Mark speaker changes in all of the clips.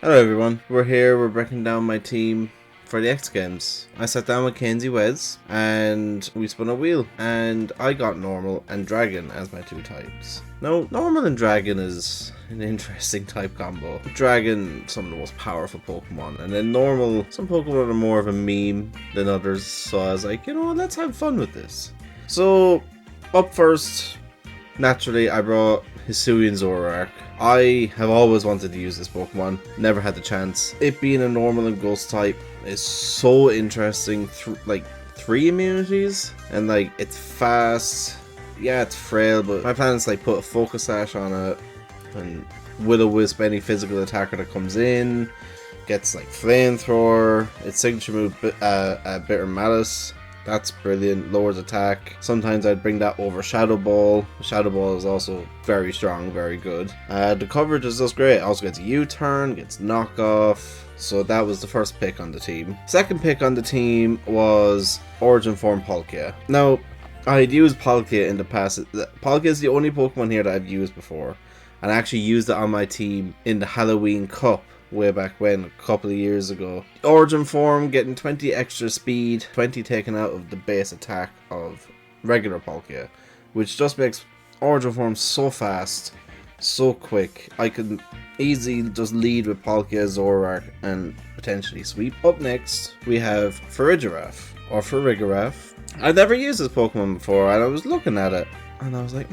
Speaker 1: Hello everyone, we're breaking down my team for the X Games. I sat down with Kenzie Wes and we spun a wheel and I got Normal and Dragon as my two types. Now, Normal and Dragon is an interesting type combo. Dragon, some of the most powerful Pokemon, and then Normal, some Pokemon are more of a meme than others, so I was like, you know what, let's have fun with this. So, up first, naturally, I brought Hisuian Zoroark. I have always wanted to use this Pokemon, never had the chance. It being a normal and ghost type is so interesting, like 3 immunities, and like it's fast, yeah it's frail, but my plan is like put a Focus Sash on it, and Will-O-Wisp any physical attacker that comes in, gets like Flamethrower, its signature move Bitter Malice. That's brilliant, lowers attack. Sometimes I'd bring that over Shadow Ball. Shadow Ball is also very strong, very good. The coverage is just great. Also gets U-turn, gets knockoff. So that was the first pick on the team. Second pick on the team was Origin Form Palkia. Now, I had used Palkia in the past. Palkia is the only Pokemon here that I've used before. And I actually used it on my team in the Halloween Cup way back when, a couple of years ago. Origin form, getting 20 extra speed, 20 taken out of the base attack of regular Palkia, which just makes Origin form so fast, so quick. I could easily just lead with Palkia, Zoroark, and potentially sweep. Up next, we have Farigiraf, or Farigiraf. I've never used this Pokemon before, and I was looking at it, and I was like,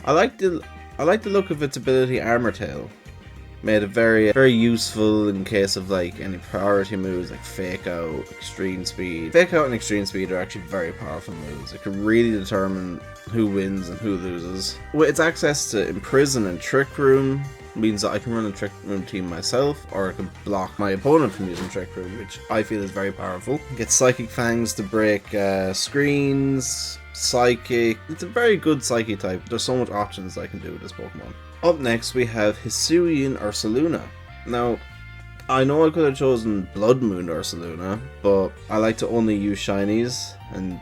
Speaker 1: I like the look of its ability Armor Tail. Made it very useful in case of like any priority moves like Fake Out, Extreme Speed. Fake Out and Extreme Speed are actually very powerful moves. It can really determine who wins and who loses. With its access to Imprison and Trick Room, means that I can run a Trick Room team myself, or I can block my opponent from using Trick Room, which I feel is very powerful. Get Psychic Fangs to break screens, Psychic. It's a very good Psychic type. There's so much options I can do with this Pokemon. Up next, we have Hisuian Ursaluna. Now, I know I could have chosen Blood Moon Ursaluna, but I like to only use shinies, and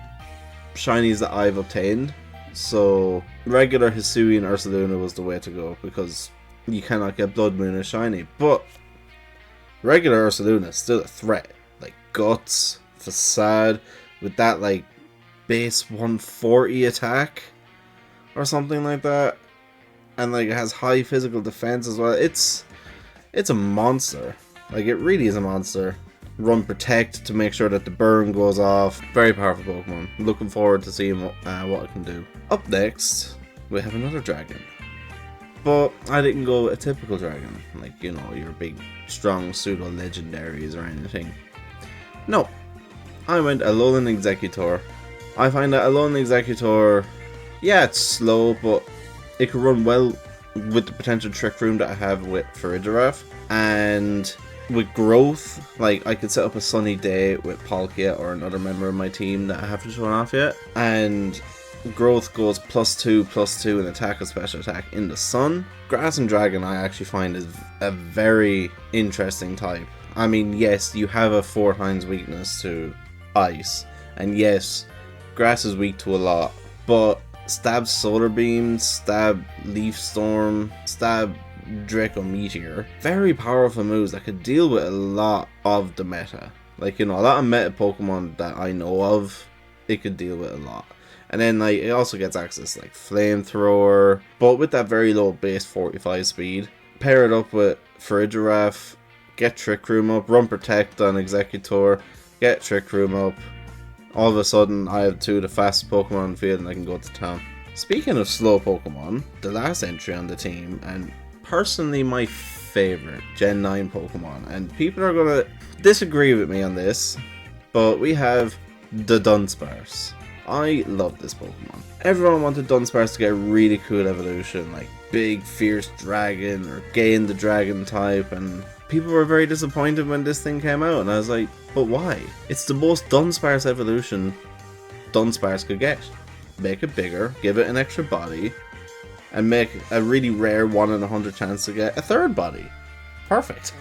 Speaker 1: shinies that I've obtained. So, regular Hisuian Ursaluna was the way to go, because you cannot get Blood Moon as shiny. But, regular Ursaluna is still a threat. Like, Guts, Facade, with that, like, base 140 attack, or something like that. And like it has high physical defense as well. It's a monster. Like it really is a monster. Run Protect to make sure that the burn goes off. Very powerful Pokemon. Looking forward to seeing what it can do. Up next, we have another dragon. But I didn't go a typical dragon. Like, you know, your big, strong pseudo legendaries or anything. No. I went Alolan Executor. I find that Alolan Executor, yeah, it's slow, but it could run well with the potential Trick Room that I have with Farigiraf. And with Growth, like I could set up a sunny day with Palkia or another member of my team that I haven't shown off yet. And Growth goes +2/+2 in attack and special attack in the sun. Grass and Dragon I actually find is a very interesting type. I mean, yes, you have a 4 times weakness to Ice. And yes, Grass is weak to a lot. But Stab Solar Beam, Stab Leaf Storm, Stab Draco Meteor. Very powerful moves that could deal with a lot of the meta. Like, you know, a lot of meta Pokemon that I know of, it could deal with a lot. And then, like, it also gets access to, like, Flamethrower, but with that very low base 45 speed. Pair it up with Farigiraf, get Trick Room up, Run Protect on Executor, get Trick Room up. All of a sudden, I have 2 of the fastest Pokemon on the field and I can go to town. Speaking of slow Pokemon, the last entry on the team, and personally my favorite Gen 9 Pokemon, and people are going to disagree with me on this, but we have the Dunsparce. I love this Pokemon. Everyone wanted Dunsparce to get a really cool evolution, like big fierce dragon or gain the dragon type, and people were very disappointed when this thing came out, and I was like, but why? It's the most Dunsparce evolution Dunsparce could get. Make it bigger, give it an extra body, and make a really rare 1 in 100 chance to get a third body. Perfect.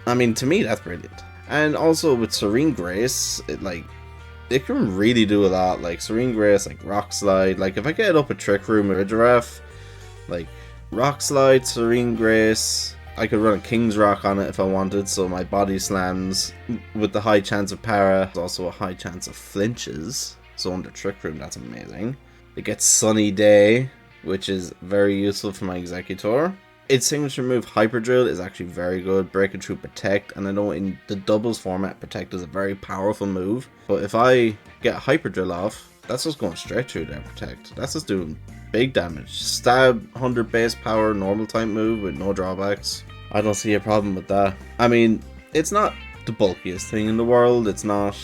Speaker 1: I mean, to me, that's brilliant. And also with Serene Grace, it can really do a lot. Like Serene Grace, like Rock Slide. Like if I get it up a Trick Room or a Giraffe, like Rock Slide, Serene Grace, I could run a King's Rock on it if I wanted, so my body slams with the high chance of para. There's also a high chance of flinches, so under Trick Room, that's amazing. It gets Sunny Day, which is very useful for my Executor. Its signature move, Hyper Drill, is actually very good, breaking through Protect, and I know in the doubles format, Protect is a very powerful move, but if I get Hyper Drill off, that's just going straight through their Protect. That's just doing big damage. Stab, 100 base power, normal type move with no drawbacks. I don't see a problem with that. I mean, it's not the bulkiest thing in the world, it's not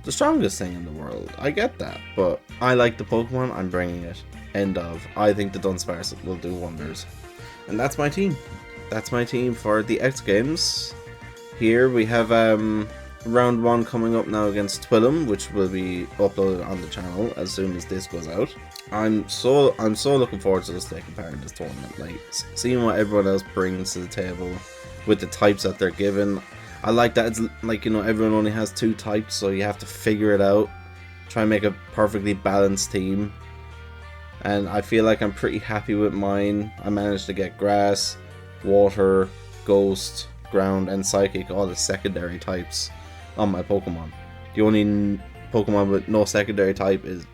Speaker 1: the strongest thing in the world, I get that, but I like the Pokemon, I'm bringing it. End of. I think the Dunsparce will do wonders. And that's my team. That's my team for the X Games. Here we have round 1 coming up now against Twillum, which will be uploaded on the channel as soon as this goes out. I'm so looking forward to just taking part in this tournament. Like, seeing what everyone else brings to the table with the types that they're given. I like that it's like, you know, everyone only has 2 types, so you have to figure it out. Try and make a perfectly balanced team. And I feel like I'm pretty happy with mine. I managed to get Grass, Water, Ghost, Ground, and Psychic, all the secondary types on my Pokemon. The only Pokemon with no secondary type is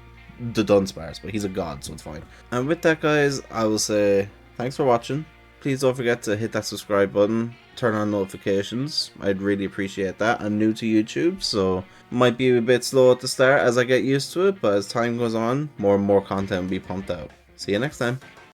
Speaker 1: the Dunsparce, but he's a god, so it's fine. And with that, guys, I will say thanks for watching. Please don't forget to hit that subscribe button, turn on notifications. I'd really appreciate that. I'm new to YouTube, so might be a bit slow at the start as I get used to it, but as time goes on, more and more content will be pumped out. See you next time.